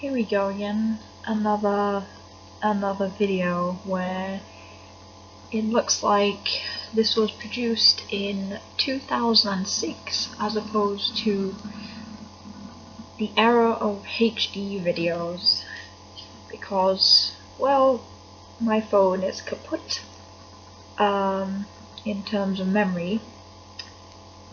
here we go again. Another video where it looks like this was produced in 2006 as opposed to the era of HD videos, because, well, my phone is kaput in terms of memory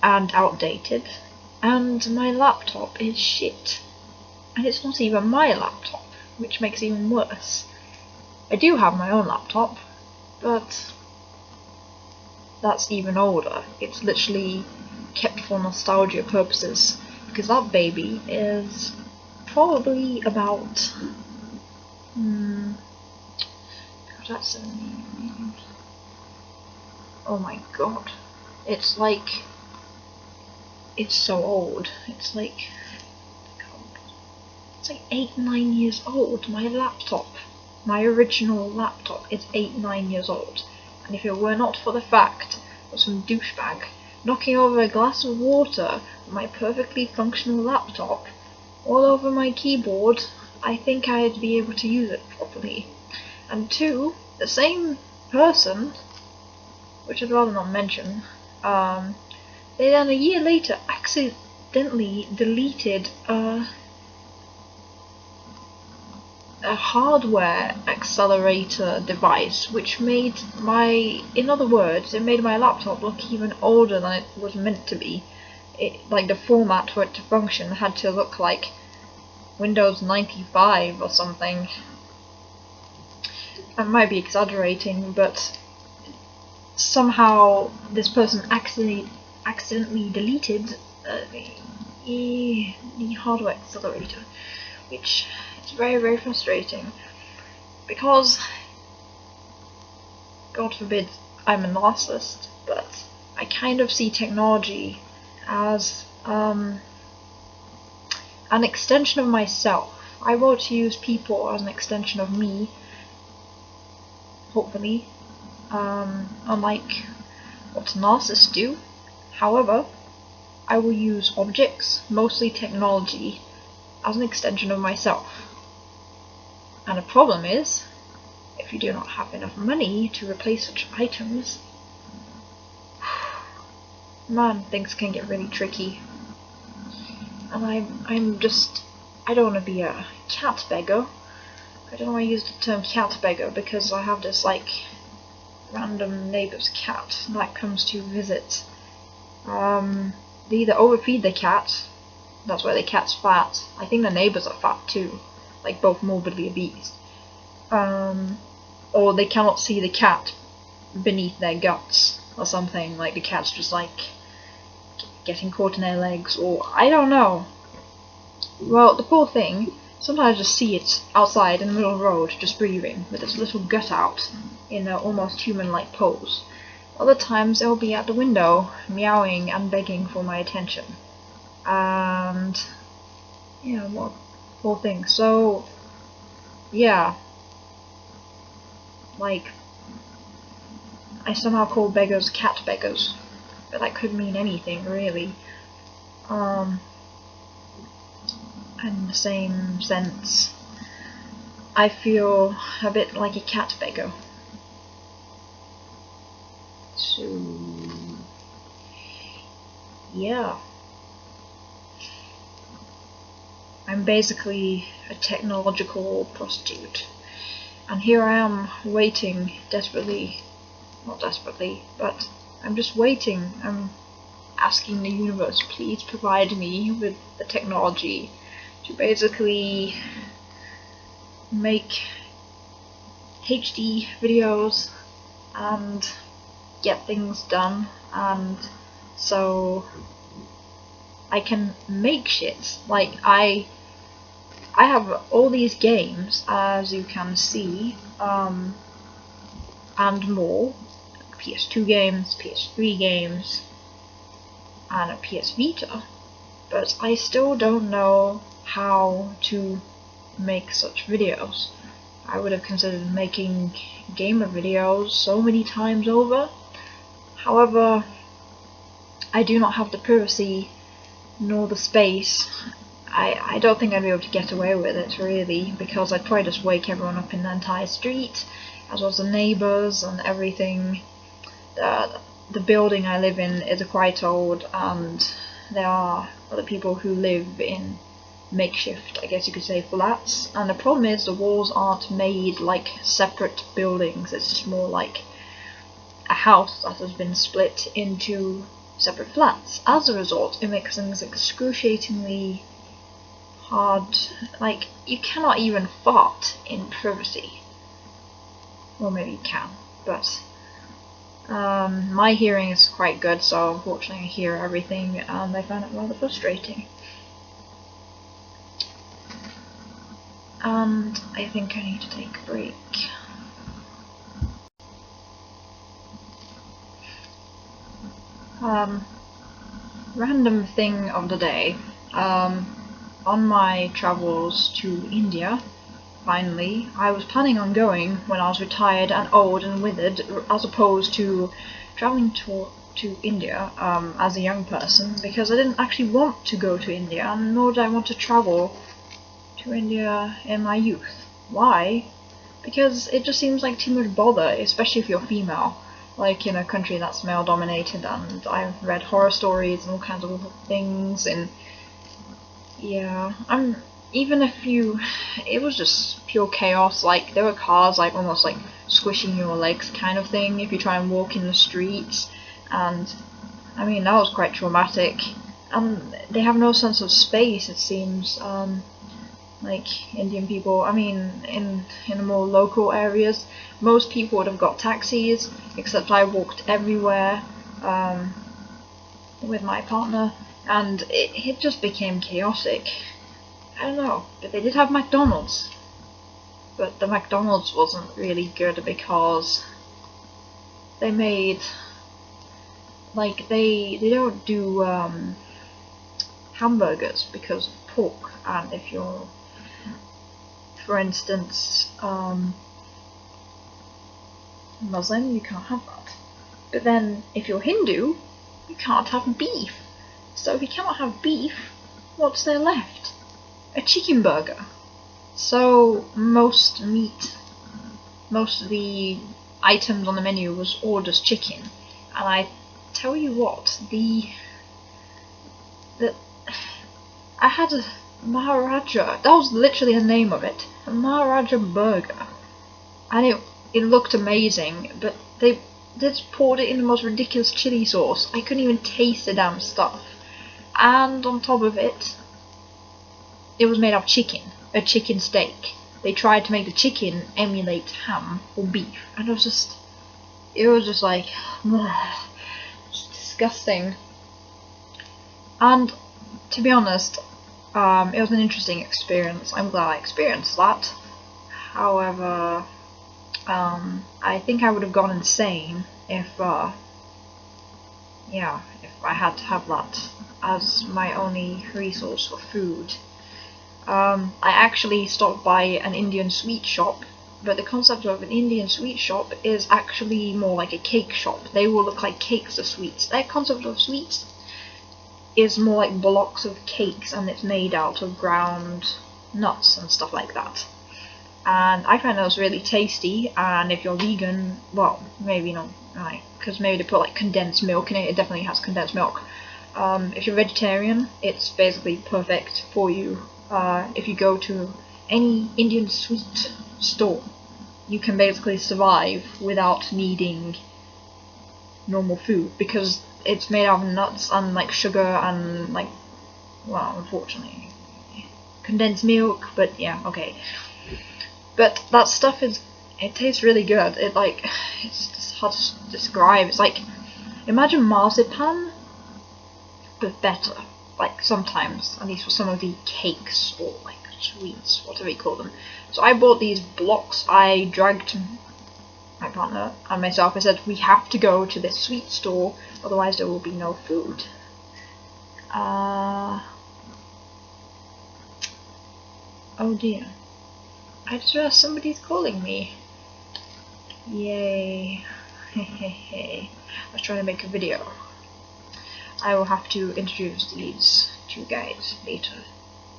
and outdated, and my laptop is shit. And it's not even my laptop, which makes it even worse. I do have my own laptop, but that's even older. It's literally kept for nostalgia purposes, because that baby is probably about that's oh my god, it's like, it's so old. It's like 8-9 years old. My laptop, my original laptop, is 8-9 years old, and if it were not for the fact of some douchebag knocking over a glass of water on my perfectly functional laptop all over my keyboard, I think I'd be able to use it properly. And two, the same person, which I'd rather not mention, they then a year later accidentally deleted a hardware accelerator device, which made in other words, it made my laptop look even older than it was meant to be. Like, the format for it to function had to look like Windows 95 or something. I might be exaggerating, but somehow this person accidentally deleted the hardware accelerator, which is very, very frustrating, because, God forbid I'm a narcissist, but I kind of see technology as an extension of myself. I want to use people as an extension of me, hopefully, unlike what narcissists do. However, I will use objects, mostly technology, as an extension of myself. And the problem is, if you do not have enough money to replace such items, man, things can get really tricky. And I don't want to be a cat beggar. I don't know why I use the term cat beggar, because I have this, like, random neighbour's cat that comes to visit. They either overfeed the cat, that's why the cat's fat. I think the neighbours are fat too, like both morbidly obese. Or they cannot see the cat beneath their guts or something, like the cat's just like getting caught in their legs, or I don't know. Well, the poor thing, sometimes I just see it outside in the middle of the road, just breathing, with its little gut out, in an almost human-like pose. Other times it'll be at the window, meowing and begging for my attention. And yeah, what poor thing. So yeah, like, I somehow call beggars cat beggars, but that could mean anything really. In the same sense, I feel a bit like a cat beggar. So yeah, I'm basically a technological prostitute, and here I am waiting desperately, not desperately, but I'm just waiting. I'm asking the universe, please provide me with the technology to basically make HD videos and get things done, and so I can make shit. Like, I have all these games, as you can see, and more. PS2 games, PS3 games, and a PS Vita, but I still don't know how to make such videos. I would have considered making gamer videos so many times over. However, I do not have the privacy nor the space I don't think I'd be able to get away with it really, because I'd probably just wake everyone up in the entire street, as well as the neighbours and everything. The building I live in is quite old, and there are other people who live in makeshift, I guess you could say, flats. And the problem is the walls aren't made like separate buildings, it's just more like a house that has been split into separate flats. As a result, it makes things excruciatingly hard. Like, you cannot even fart in privacy. Well, maybe you can, but my hearing is quite good, so unfortunately I hear everything, and I find it rather frustrating. And I think I need to take a break. Random thing of the day. On my travels to India, finally, I was planning on going when I was retired and old and withered, as opposed to traveling to India as a young person, because I didn't actually want to go to India, and nor did I want to travel to India in my youth. Why? Because it just seems like too much bother, especially if you're female, like in a country that's male dominated, and I've read horror stories and all kinds of things, and yeah, even if it was just pure chaos. Like, there were cars like almost like squishing your legs kind of thing if you try and walk in the streets, and I mean, that was quite traumatic. And they have no sense of space, it seems. Like Indian people, I mean, in the more local areas, most people would have got taxis, except I walked everywhere with my partner, and it just became chaotic. I don't know, but they did have McDonald's, but the McDonald's wasn't really good because they made, like, they don't do hamburgers because of pork, and if you're, for instance, Muslim, you can't have that. But then, if you're Hindu, you can't have beef. So if you cannot have beef, what's there left? A chicken burger. So most of the items on the menu was all just chicken. And I tell you what, I had a Maharaja, that was literally the name of it, a Maharaja burger, and it looked amazing, but they just poured it in the most ridiculous chili sauce. I couldn't even taste the damn stuff, and on top of it, it was made of chicken, a chicken steak. They tried to make the chicken emulate ham or beef, and it was just like, it's disgusting. And to be honest, it was an interesting experience. I'm glad I experienced that. However, I think I would have gone insane if I had to have that as my only resource for food. I actually stopped by an Indian sweet shop, but the concept of an Indian sweet shop is actually more like a cake shop. They will look like cakes or sweets. Their concept of sweets is more like blocks of cakes, and it's made out of ground nuts and stuff like that. And I find those really tasty, and if you're vegan, well, maybe not, right, because maybe they put like condensed milk in it. It definitely has condensed milk. If you're vegetarian, it's basically perfect for you. If you go to any Indian sweet store, you can basically survive without needing normal food, because it's made out of nuts and like sugar and like, well, unfortunately, condensed milk, but yeah, okay. But that stuff it tastes really good. It's just hard to describe. It's like, imagine marzipan, but better. Like, sometimes, at least for some of the cakes or like sweets, whatever you call them. So I bought these blocks. I dragged my partner and myself. I said, we have to go to this sweet store, otherwise there will be no food. Oh dear. I just realized somebody's calling me. Yay. I was trying to make a video. I will have to introduce these two guys later.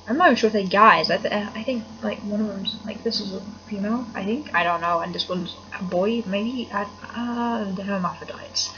I'm not even sure if they're guys. I think like one of them's like this is a female. I think I don't know, and this one's a boy. Maybe they're hermaphrodites.